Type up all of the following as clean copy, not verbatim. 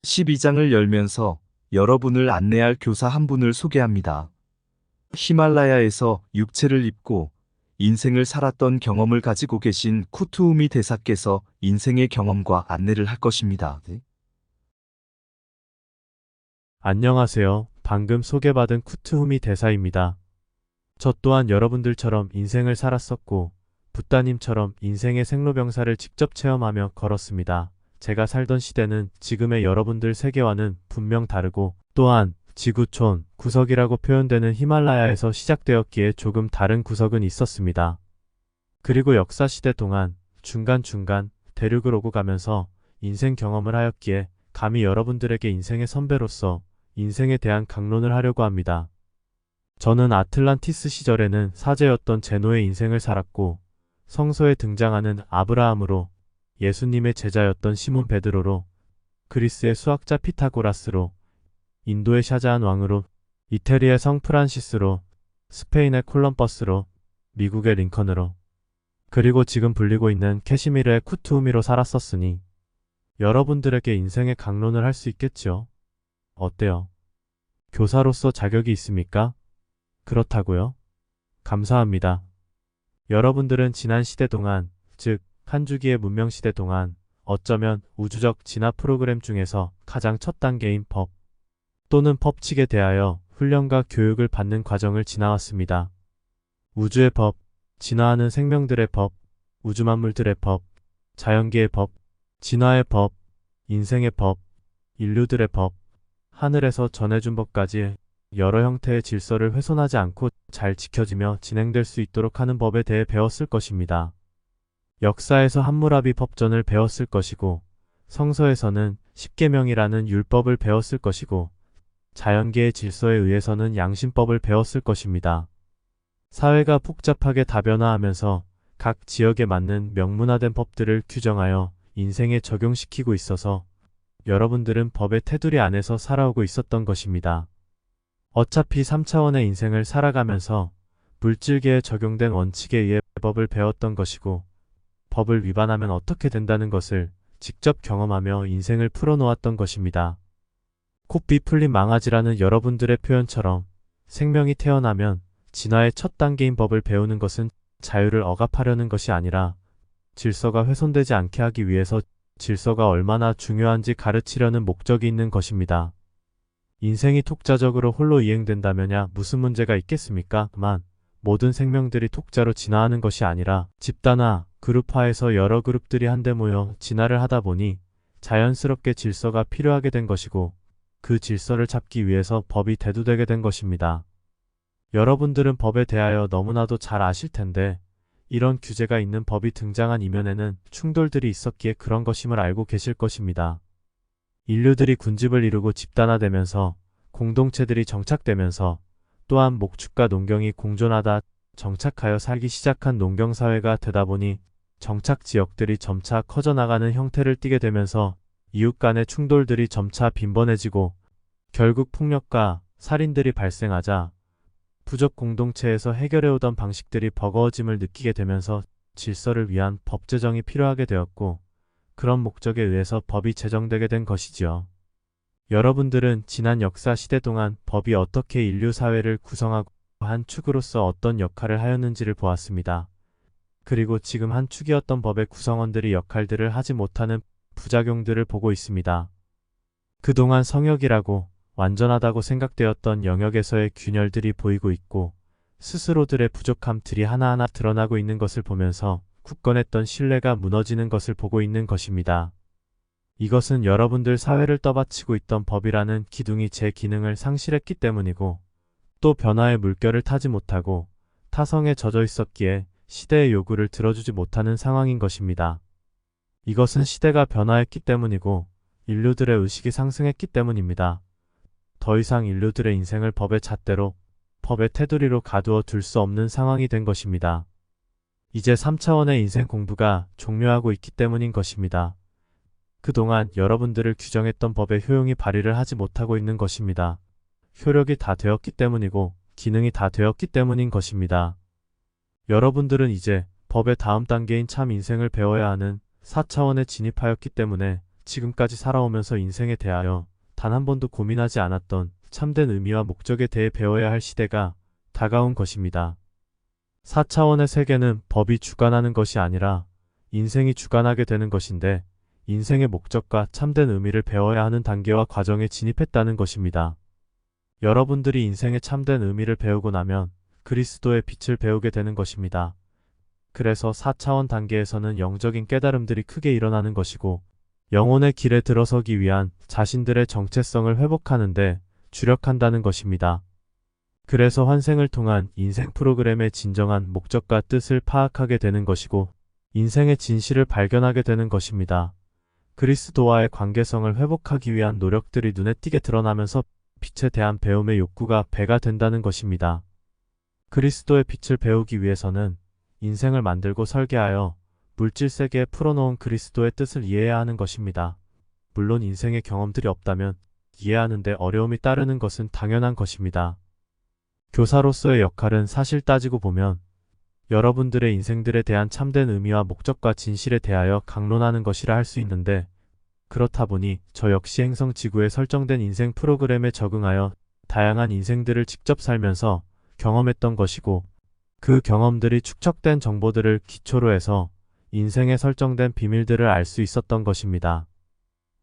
12장을 열면서 여러분을 안내할 교사 한 분을 소개합니다. 히말라야에서 육체를 입고 인생을 살았던 경험을 가지고 계신 쿠투우미 대사께서 인생의 경험과 안내를 할 것입니다. 안녕하세요. 방금 소개받은 쿠트후미 대사입니다. 저 또한 여러분들처럼 인생을 살았었고 붓다님처럼 인생의 생로병사를 직접 체험하며 걸었습니다. 제가 살던 시대는 지금의 여러분들 세계와는 분명 다르고 또한 지구촌 구석이라고 표현되는 히말라야에서 시작되었기에 조금 다른 구석은 있었습니다. 그리고 역사시대 동안 중간중간 대륙을 오고 가면서 인생 경험을 하였기에 감히 여러분들에게 인생의 선배로서 인생에 대한 강론을 하려고 합니다. 저는 아틀란티스 시절에는 사제였던 제노의 인생을 살았고 성서에 등장하는 아브라함으로 예수님의 제자였던 시몬 베드로로 그리스의 수학자 피타고라스로 인도의 샤자한 왕으로 이태리의 성 프란시스로 스페인의 콜럼버스로 미국의 링컨으로 그리고 지금 불리고 있는 캐시미르의 쿠투우미로 살았었으니 여러분들에게 인생의 강론을 할 수 있겠지요. 어때요? 교사로서 자격이 있습니까? 그렇다고요? 감사합니다. 여러분들은 지난 시대 동안, 즉 한 주기의 문명시대 동안 어쩌면 우주적 진화 프로그램 중에서 가장 첫 단계인 법 또는 법칙에 대하여 훈련과 교육을 받는 과정을 지나왔습니다. 우주의 법, 진화하는 생명들의 법, 우주만물들의 법, 자연계의 법, 진화의 법, 인생의 법, 인류들의 법, 하늘에서 전해준 법까지 여러 형태의 질서를 훼손하지 않고 잘 지켜지며 진행될 수 있도록 하는 법에 대해 배웠을 것입니다. 역사에서 함무라비 법전을 배웠을 것이고 성서에서는 십계명이라는 율법을 배웠을 것이고 자연계의 질서에 의해서는 양심법을 배웠을 것입니다. 사회가 복잡하게 다변화하면서 각 지역에 맞는 명문화된 법들을 규정하여 인생에 적용시키고 있어서 여러분들은 법의 테두리 안에서 살아오고 있었던 것입니다. 어차피 3차원의 인생을 살아가면서 물질계에 적용된 원칙에 의해 법을 배웠던 것이고 법을 위반하면 어떻게 된다는 것을 직접 경험하며 인생을 풀어놓았던 것입니다. 코피 풀린 망아지라는 여러분들의 표현처럼 생명이 태어나면 진화의 첫 단계인 법을 배우는 것은 자유를 억압하려는 것이 아니라 질서가 훼손되지 않게 하기 위해서 질서가 얼마나 중요한지 가르치려는 목적이 있는 것입니다. 인생이 독자적으로 홀로 이행된다면야 무슨 문제가 있겠습니까? 모든 생명들이 독자로 진화하는 것이 아니라 집단화, 그룹화에서 여러 그룹들이 한데 모여 진화를 하다 보니 자연스럽게 질서가 필요하게 된 것이고 그 질서를 잡기 위해서 법이 대두되게 된 것입니다. 여러분들은 법에 대하여 너무나도 잘 아실 텐데 이런 규제가 있는 법이 등장한 이면에는 충돌들이 있었기에 그런 것임을 알고 계실 것입니다. 인류들이 군집을 이루고 집단화되면서 공동체들이 정착되면서 또한 목축과 농경이 공존하다 정착하여 살기 시작한 농경사회가 되다 보니 정착 지역들이 점차 커져나가는 형태를 띠게 되면서 이웃 간의 충돌들이 점차 빈번해지고 결국 폭력과 살인들이 발생하자 부족 공동체에서 해결해오던 방식들이 버거워짐을 느끼게 되면서 질서를 위한 법 제정이 필요하게 되었고 그런 목적에 의해서 법이 제정되게 된 것이지요. 여러분들은 지난 역사 시대 동안 법이 어떻게 인류 사회를 구성하고 한 축으로서 어떤 역할을 하였는지를 보았습니다. 그리고 지금 한 축이었던 법의 구성원들이 역할들을 하지 못하는 부작용들을 보고 있습니다. 그동안 성역이라고 완전하다고 생각되었던 영역에서의 균열들이 보이고 있고 스스로들의 부족함들이 하나하나 드러나고 있는 것을 보면서 굳건했던 신뢰가 무너지는 것을 보고 있는 것입니다. 이것은 여러분들 사회를 떠받치고 있던 법이라는 기둥이 제 기능을 상실했기 때문이고 또 변화의 물결을 타지 못하고 타성에 젖어 있었기에 시대의 요구를 들어주지 못하는 상황인 것입니다. 이것은 시대가 변화했기 때문이고 인류들의 의식이 상승했기 때문입니다. 더 이상 인류들의 인생을 법의 잣대로, 법의 테두리로 가두어 둘 수 없는 상황이 된 것입니다. 이제 3차원의 인생 공부가 종료하고 있기 때문인 것입니다. 그동안 여러분들을 규정했던 법의 효용이 발휘를 하지 못하고 있는 것입니다. 효력이 다 되었기 때문이고 기능이 다 되었기 때문인 것입니다. 여러분들은 이제 법의 다음 단계인 참 인생을 배워야 하는 4차원에 진입하였기 때문에 지금까지 살아오면서 인생에 대하여 단 한 번도 고민하지 않았던 참된 의미와 목적에 대해 배워야 할 시대가 다가온 것입니다. 4차원의 세계는 법이 주관하는 것이 아니라 인생이 주관하게 되는 것인데, 인생의 목적과 참된 의미를 배워야 하는 단계와 과정에 진입했다는 것입니다. 여러분들이 인생의 참된 의미를 배우고 나면 그리스도의 빛을 배우게 되는 것입니다. 그래서 4차원 단계에서는 영적인 깨달음들이 크게 일어나는 것이고, 영혼의 길에 들어서기 위한 자신들의 정체성을 회복하는데 주력한다는 것입니다. 그래서 환생을 통한 인생 프로그램의 진정한 목적과 뜻을 파악하게 되는 것이고, 인생의 진실을 발견하게 되는 것입니다. 그리스도와의 관계성을 회복하기 위한 노력들이 눈에 띄게 드러나면서 빛에 대한 배움의 욕구가 배가 된다는 것입니다. 그리스도의 빛을 배우기 위해서는 인생을 만들고 설계하여 물질 세계에 풀어놓은 그리스도의 뜻을 이해해야 하는 것입니다. 물론 인생의 경험들이 없다면 이해하는데 어려움이 따르는 것은 당연한 것입니다. 교사로서의 역할은 사실 따지고 보면 여러분들의 인생들에 대한 참된 의미와 목적과 진실에 대하여 강론하는 것이라 할 수 있는데, 그렇다 보니 저 역시 행성 지구에 설정된 인생 프로그램에 적응하여 다양한 인생들을 직접 살면서 경험했던 것이고, 그 경험들이 축적된 정보들을 기초로 해서 인생에 설정된 비밀들을 알 수 있었던 것입니다.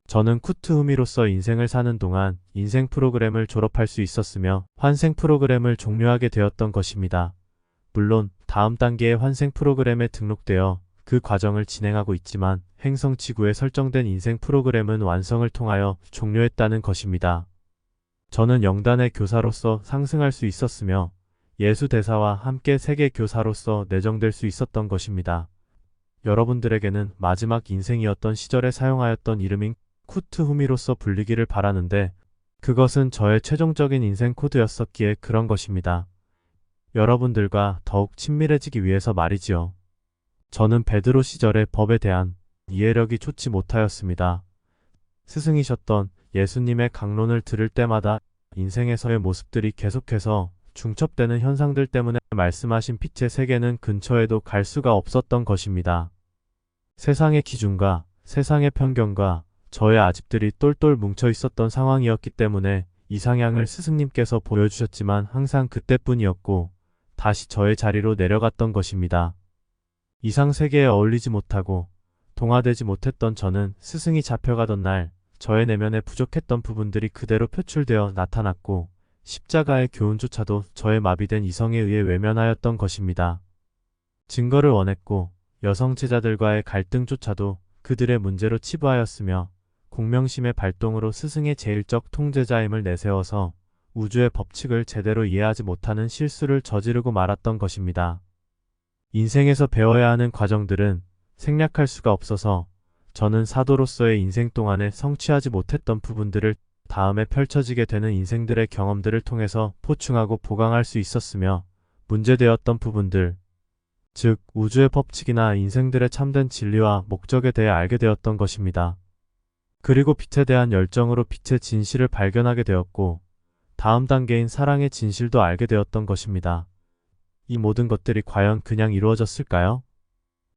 저는 쿠트후미로서 인생을 사는 동안 인생 프로그램을 졸업할 수 있었으며 환생 프로그램을 종료하게 되었던 것입니다. 물론 다음 단계의 환생 프로그램에 등록되어 그 과정을 진행하고 있지만, 행성 지구에 설정된 인생 프로그램은 완성을 통하여 종료했다는 것입니다. 저는 영단의 교사로서 상승할 수 있었으며 예수 대사와 함께 세계 교사로서 내정될 수 있었던 것입니다. 여러분들에게는 마지막 인생이었던 시절에 사용하였던 이름인 쿠트후미로서 불리기를 바라는데, 그것은 저의 최종적인 인생 코드였었기에 그런 것입니다. 여러분들과 더욱 친밀해지기 위해서 말이지요. 저는 베드로 시절의 법에 대한 이해력이 좋지 못하였습니다. 스승이셨던 예수님의 강론을 들을 때마다 인생에서의 모습들이 계속해서 중첩되는 현상들 때문에 말씀하신 빛의 세계는 근처에도 갈 수가 없었던 것입니다. 세상의 기준과 세상의 편견과 저의 아집들이 똘똘 뭉쳐 있었던 상황이었기 때문에 이상향을 스승님께서 보여주셨지만 항상 그때뿐이었고 다시 저의 자리로 내려갔던 것입니다. 이상 세계에 어울리지 못하고 동화되지 못했던 저는 스승이 잡혀가던 날 저의 내면에 부족했던 부분들이 그대로 표출되어 나타났고, 십자가의 교훈조차도 저의 마비된 이성에 의해 외면하였던 것입니다. 증거를 원했고 여성 제자들과의 갈등조차도 그들의 문제로 치부하였으며, 공명심의 발동으로 스승의 제일적 통제자임을 내세워서 우주의 법칙을 제대로 이해하지 못하는 실수를 저지르고 말았던 것입니다. 인생에서 배워야 하는 과정들은 생략할 수가 없어서 저는 사도로서의 인생 동안에 성취하지 못했던 부분들을 다음에 펼쳐지게 되는 인생들의 경험들을 통해서 포충하고 보강할 수 있었으며, 문제되었던 부분들, 즉 우주의 법칙이나 인생들의 참된 진리와 목적에 대해 알게 되었던 것입니다. 그리고 빛에 대한 열정으로 빛의 진실을 발견하게 되었고, 다음 단계인 사랑의 진실도 알게 되었던 것입니다. 이 모든 것들이 과연 그냥 이루어졌을까요?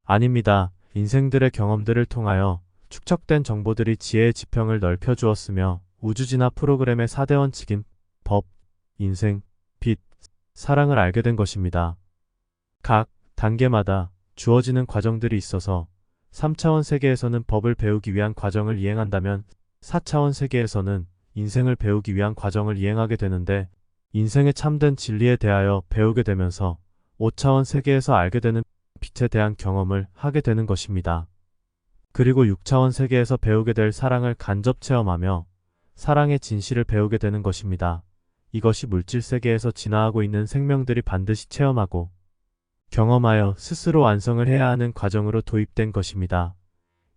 아닙니다. 인생들의 경험들을 통하여 축적된 정보들이 지혜의 지평을 넓혀주었으며, 우주진화 프로그램의 4대 원칙인 법, 인생, 빛, 사랑을 알게 된 것입니다. 각 단계마다 주어지는 과정들이 있어서 3차원 세계에서는 법을 배우기 위한 과정을 이행한다면 4차원 세계에서는 인생을 배우기 위한 과정을 이행하게 되는데, 인생의 참된 진리에 대하여 배우게 되면서 5차원 세계에서 알게 되는 빛에 대한 경험을 하게 되는 것입니다. 그리고 6차원 세계에서 배우게 될 사랑을 간접 체험하며 사랑의 진실을 배우게 되는 것입니다. 이것이 물질 세계에서 진화하고 있는 생명들이 반드시 체험하고 경험하여 스스로 완성을 해야 하는 과정으로 도입된 것입니다.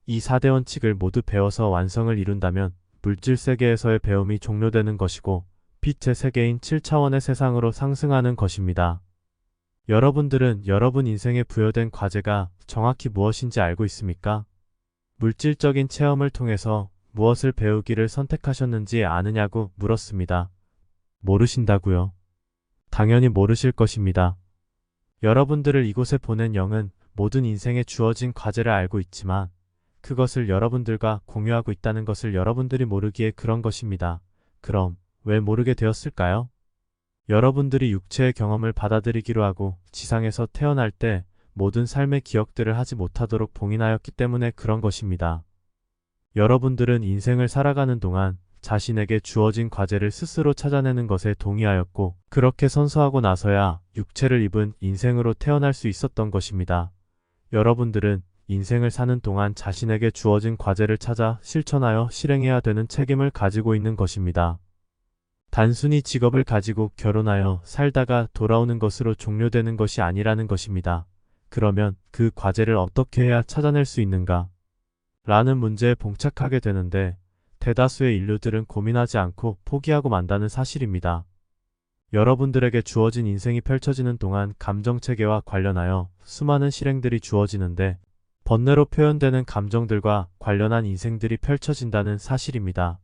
이 4대 원칙을 모두 배워서 완성을 이룬다면 물질 세계에서의 배움이 종료되는 것이고 빛의 세계인 7차원의 세상으로 상승하는 것입니다. 여러분들은 여러분 인생에 부여된 과제가 정확히 무엇인지 알고 있습니까? 물질적인 체험을 통해서 무엇을 배우기를 선택하셨는지 아느냐고 물었습니다. 모르신다고요? 당연히 모르실 것입니다. 여러분들을 이곳에 보낸 영은 모든 인생에 주어진 과제를 알고 있지만 그것을 여러분들과 공유하고 있다는 것을 여러분들이 모르기에 그런 것입니다. 그럼 왜 모르게 되었을까요? 여러분들이 육체의 경험을 받아들이기로 하고 지상에서 태어날 때 모든 삶의 기억들을 하지 못하도록 봉인하였기 때문에 그런 것입니다. 여러분들은 인생을 살아가는 동안 자신에게 주어진 과제를 스스로 찾아내는 것에 동의하였고 그렇게 선서하고 나서야 육체를 입은 인생으로 태어날 수 있었던 것입니다. 여러분들은 인생을 사는 동안 자신에게 주어진 과제를 찾아 실천하여 실행해야 되는 책임을 가지고 있는 것입니다. 단순히 직업을 가지고 결혼하여 살다가 돌아오는 것으로 종료되는 것이 아니라는 것입니다. 그러면 그 과제를 어떻게 해야 찾아낼 수 있는가? 라는 문제에 봉착하게 되는데 대다수의 인류들은 고민하지 않고 포기하고 만다는 사실입니다. 여러분들에게 주어진 인생이 펼쳐지는 동안 감정체계와 관련하여 수많은 실행들이 주어지는데 번뇌로 표현되는 감정들과 관련한 인생들이 펼쳐진다는 사실입니다.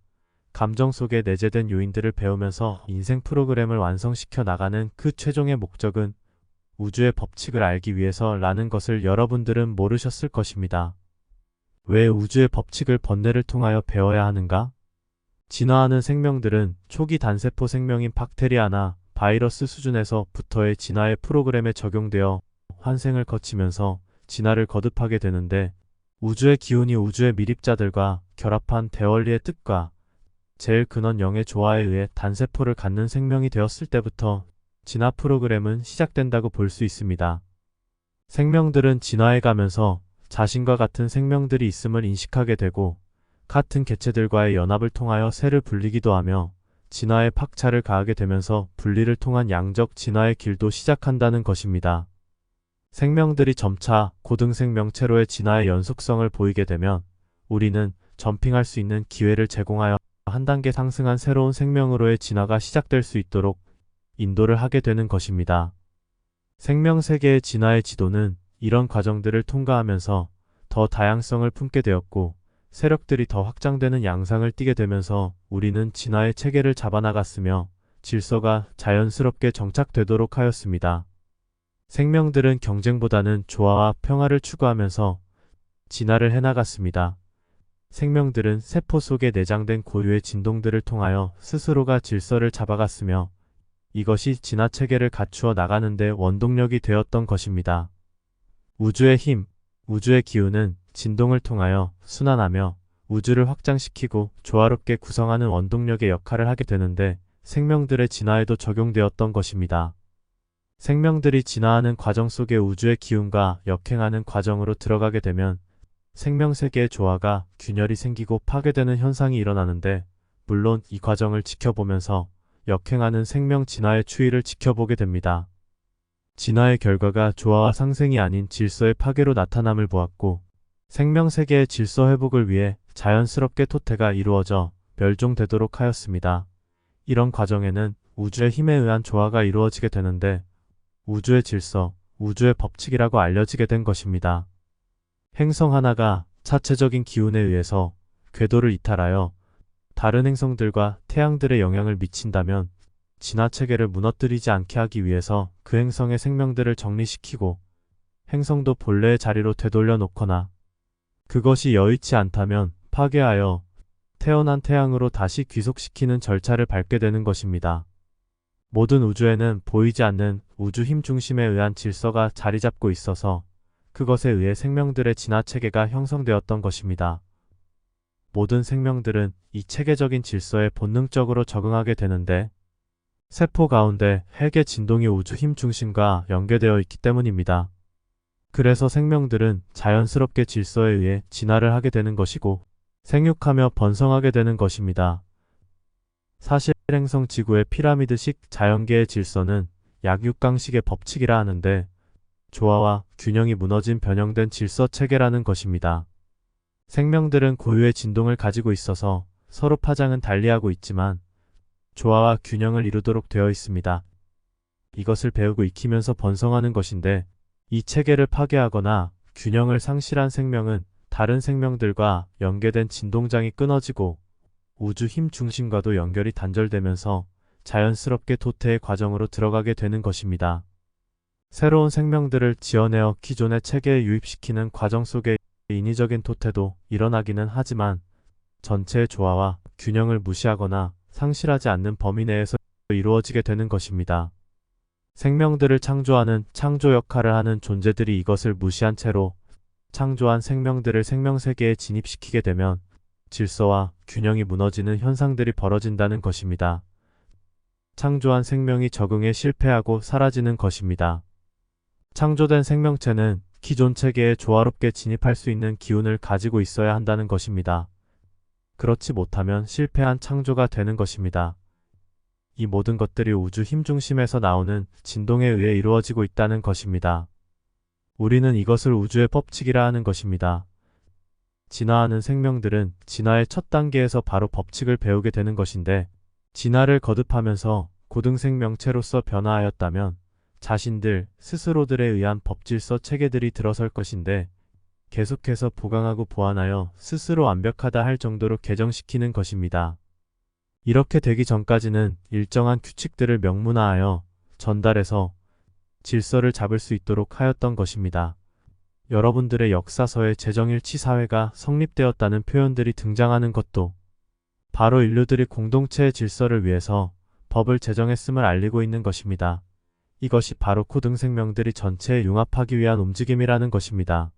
감정 속에 내재된 요인들을 배우면서 인생 프로그램을 완성시켜 나가는 그 최종의 목적은 우주의 법칙을 알기 위해서라는 것을 여러분들은 모르셨을 것입니다. 왜 우주의 법칙을 번뇌를 통하여 배워야 하는가? 진화하는 생명들은 초기 단세포 생명인 박테리아나 바이러스 수준에서부터의 진화의 프로그램에 적용되어 환생을 거치면서 진화를 거듭하게 되는데 우주의 기운이 우주의 미립자들과 결합한 대원리의 뜻과 제일 근원 영의 조화에 의해 단세포를 갖는 생명이 되었을 때부터 진화 프로그램은 시작된다고 볼 수 있습니다. 생명들은 진화해 가면서 자신과 같은 생명들이 있음을 인식하게 되고 같은 개체들과의 연합을 통하여 새를 불리기도 하며 진화의 박차를 가하게 되면서 분리를 통한 양적 진화의 길도 시작한다는 것입니다. 생명들이 점차 고등생명체로의 진화의 연속성을 보이게 되면 우리는 점핑할 수 있는 기회를 제공하여 한 단계 상승한 새로운 생명으로의 진화가 시작될 수 있도록 인도를 하게 되는 것입니다. 생명세계의 진화의 지도는 이런 과정들을 통과하면서 더 다양성을 품게 되었고 세력들이 더 확장되는 양상을 띠게 되면서 우리는 진화의 체계를 잡아나갔으며 질서가 자연스럽게 정착되도록 하였습니다. 생명들은 경쟁보다는 조화와 평화를 추구하면서 진화를 해나갔습니다. 생명들은 세포 속에 내장된 고유의 진동들을 통하여 스스로가 질서를 잡아갔으며 이것이 진화 체계를 갖추어 나가는 데 원동력이 되었던 것입니다. 우주의 힘, 우주의 기운은 진동을 통하여 순환하며 우주를 확장시키고 조화롭게 구성하는 원동력의 역할을 하게 되는데 생명들의 진화에도 적용되었던 것입니다. 생명들이 진화하는 과정 속에 우주의 기운과 역행하는 과정으로 들어가게 되면 생명세계의 조화가 균열이 생기고 파괴되는 현상이 일어나는데 물론 이 과정을 지켜보면서 역행하는 생명 진화의 추이를 지켜보게 됩니다. 진화의 결과가 조화와 상생이 아닌 질서의 파괴로 나타남을 보았고 생명세계의 질서 회복을 위해 자연스럽게 토태가 이루어져 멸종되도록 하였습니다. 이런 과정에는 우주의 힘에 의한 조화가 이루어지게 되는데 우주의 질서, 우주의 법칙이라고 알려지게 된 것입니다. 행성 하나가 자체적인 기운에 의해서 궤도를 이탈하여 다른 행성들과 태양들의 영향을 미친다면 진화 체계를 무너뜨리지 않게 하기 위해서 그 행성의 생명들을 정리시키고 행성도 본래의 자리로 되돌려 놓거나 그것이 여의치 않다면 파괴하여 태어난 태양으로 다시 귀속시키는 절차를 밟게 되는 것입니다. 모든 우주에는 보이지 않는 우주 힘 중심에 의한 질서가 자리 잡고 있어서 그것에 의해 생명들의 진화 체계가 형성되었던 것입니다. 모든 생명들은 이 체계적인 질서에 본능적으로 적응하게 되는데 세포 가운데 핵의 진동이 우주 힘 중심과 연계되어 있기 때문입니다. 그래서 생명들은 자연스럽게 질서에 의해 진화를 하게 되는 것이고 생육하며 번성하게 되는 것입니다. 사실 행성 지구의 피라미드식 자연계의 질서는 약육강식의 법칙이라 하는데 조화와 균형이 무너진 변형된 질서 체계라는 것입니다. 생명들은 고유의 진동을 가지고 있어서 서로 파장은 달리하고 있지만 조화와 균형을 이루도록 되어 있습니다. 이것을 배우고 익히면서 번성하는 것인데 이 체계를 파괴하거나 균형을 상실한 생명은 다른 생명들과 연계된 진동장이 끊어지고 우주 힘 중심과도 연결이 단절되면서 자연스럽게 도태의 과정으로 들어가게 되는 것입니다. 새로운 생명들을 지어내어 기존의 체계에 유입시키는 과정 속에 인위적인 토태도 일어나기는 하지만 전체의 조화와 균형을 무시하거나 상실하지 않는 범위 내에서 이루어지게 되는 것입니다. 생명들을 창조하는 창조 역할을 하는 존재들이 이것을 무시한 채로 창조한 생명들을 생명세계에 진입시키게 되면 질서와 균형이 무너지는 현상들이 벌어진다는 것입니다. 창조한 생명이 적응에 실패하고 사라지는 것입니다. 창조된 생명체는 기존 체계에 조화롭게 진입할 수 있는 기운을 가지고 있어야 한다는 것입니다. 그렇지 못하면 실패한 창조가 되는 것입니다. 이 모든 것들이 우주 힘 중심에서 나오는 진동에 의해 이루어지고 있다는 것입니다. 우리는 이것을 우주의 법칙이라 하는 것입니다. 진화하는 생명들은 진화의 첫 단계에서 바로 법칙을 배우게 되는 것인데, 진화를 거듭하면서 고등생명체로서 변화하였다면 자신들 스스로들에 의한 법질서 체계들이 들어설 것인데, 계속해서 보강하고 보완하여 스스로 완벽하다 할 정도로 개정시키는 것입니다. 이렇게 되기 전까지는 일정한 규칙들을 명문화하여 전달해서 질서를 잡을 수 있도록 하였던 것입니다. 여러분들의 역사서에 재정일치 사회가 성립되었다는 표현들이 등장하는 것도 바로 인류들이 공동체의 질서를 위해서 법을 제정했음을 알리고 있는 것입니다. 이것이 바로 고등생명들이 전체에 융합하기 위한 움직임이라는 것입니다.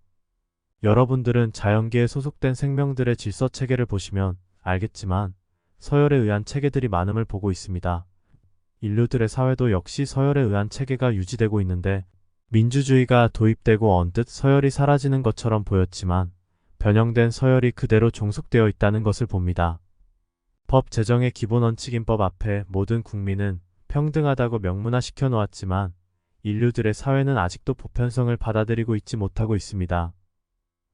여러분들은 자연계에 소속된 생명들의 질서 체계를 보시면 알겠지만 서열에 의한 체계들이 많음을 보고 있습니다. 인류들의 사회도 역시 서열에 의한 체계가 유지되고 있는데, 민주주의가 도입되고 언뜻 서열이 사라지는 것처럼 보였지만 변형된 서열이 그대로 종속되어 있다는 것을 봅니다. 법 제정의 기본 원칙인 법 앞에 모든 국민은 평등하다고 명문화시켜 놓았지만 인류들의 사회는 아직도 보편성을 받아들이고 있지 못하고 있습니다.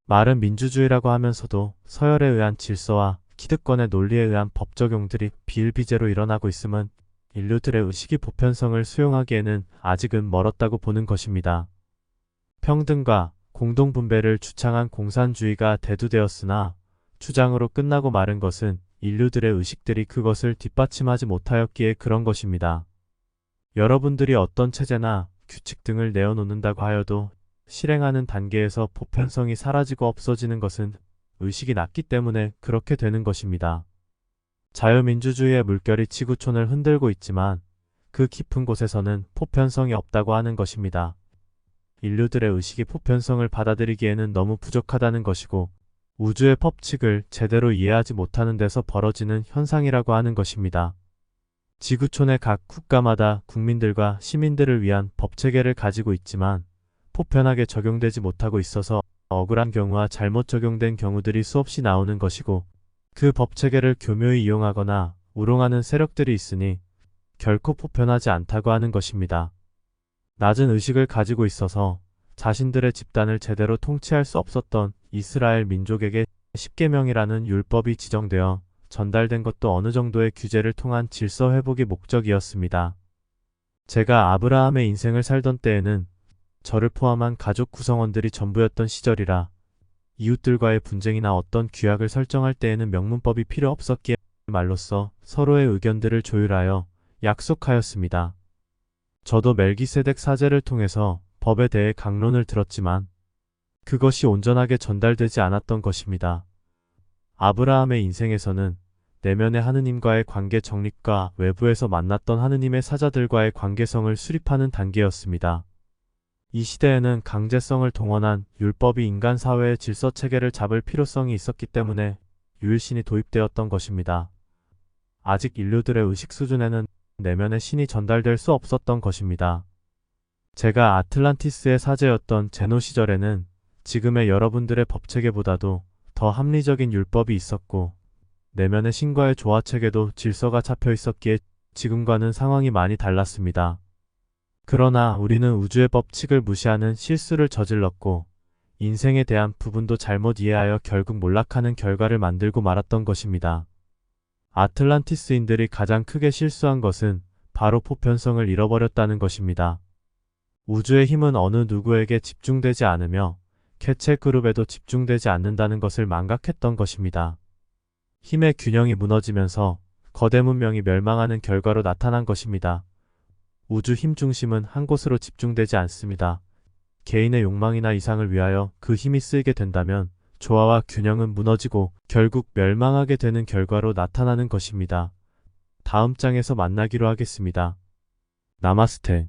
말은 민주주의라고 하면서도 서열에 의한 질서와 기득권의 논리에 의한 법 적용들이 비일비재로 일어나고 있음은 인류들의 의식이 보편성을 수용하기에는 아직은 멀었다고 보는 것입니다. 평등과 공동분배를 주창한 공산주의가 대두되었으나 주장으로 끝나고 마른 것은 인류들의 의식들이 그것을 뒷받침하지 못하였기에 그런 것입니다. 여러분들이 어떤 체제나 규칙 등을 내어놓는다고 하여도 실행하는 단계에서 보편성이 사라지고 없어지는 것은 의식이 낮기 때문에 그렇게 되는 것입니다. 자유민주주의의 물결이 지구촌을 흔들고 있지만 그 깊은 곳에서는 보편성이 없다고 하는 것입니다. 인류들의 의식이 보편성을 받아들이기에는 너무 부족하다는 것이고 우주의 법칙을 제대로 이해하지 못하는 데서 벌어지는 현상이라고 하는 것입니다. 지구촌의 각 국가마다 국민들과 시민들을 위한 법체계를 가지고 있지만 보편하게 적용되지 못하고 있어서 억울한 경우와 잘못 적용된 경우들이 수없이 나오는 것이고, 그 법체계를 교묘히 이용하거나 우롱하는 세력들이 있으니 결코 보편하지 않다고 하는 것입니다. 낮은 의식을 가지고 있어서 자신들의 집단을 제대로 통치할 수 없었던 이스라엘 민족에게 십계명이라는 율법이 지정되어 전달된 것도 어느 정도의 규제를 통한 질서 회복이 목적이었습니다. 제가 아브라함의 인생을 살던 때에는 저를 포함한 가족 구성원들이 전부였던 시절이라 이웃들과의 분쟁이나 어떤 규약을 설정할 때에는 명문법이 필요 없었기에 말로써 서로의 의견들을 조율하여 약속하였습니다. 저도 멜기세덱 사제를 통해서 법에 대해 강론을 들었지만 그것이 온전하게 전달되지 않았던 것입니다. 아브라함의 인생에서는 내면의 하느님과의 관계 정립과 외부에서 만났던 하느님의 사자들과의 관계성을 수립하는 단계였습니다. 이 시대에는 강제성을 동원한 율법이 인간 사회의 질서 체계를 잡을 필요성이 있었기 때문에 유일신이 도입되었던 것입니다. 아직 인류들의 의식 수준에는 내면의 신이 전달될 수 없었던 것입니다. 제가 아틀란티스의 사제였던 제노 시절에는 지금의 여러분들의 법체계보다도 더 합리적인 율법이 있었고 내면의 신과의 조화체계도 질서가 잡혀 있었기에 지금과는 상황이 많이 달랐습니다. 그러나 우리는 우주의 법칙을 무시하는 실수를 저질렀고 인생에 대한 부분도 잘못 이해하여 결국 몰락하는 결과를 만들고 말았던 것입니다. 아틀란티스인들이 가장 크게 실수한 것은 바로 보편성을 잃어버렸다는 것입니다. 우주의 힘은 어느 누구에게 집중되지 않으며 개체 그룹에도 집중되지 않는다는 것을 망각했던 것입니다. 힘의 균형이 무너지면서 거대 문명이 멸망하는 결과로 나타난 것입니다. 우주 힘 중심은 한 곳으로 집중되지 않습니다. 개인의 욕망이나 이상을 위하여 그 힘이 쓰이게 된다면 조화와 균형은 무너지고 결국 멸망하게 되는 결과로 나타나는 것입니다. 다음 장에서 만나기로 하겠습니다. 나마스테.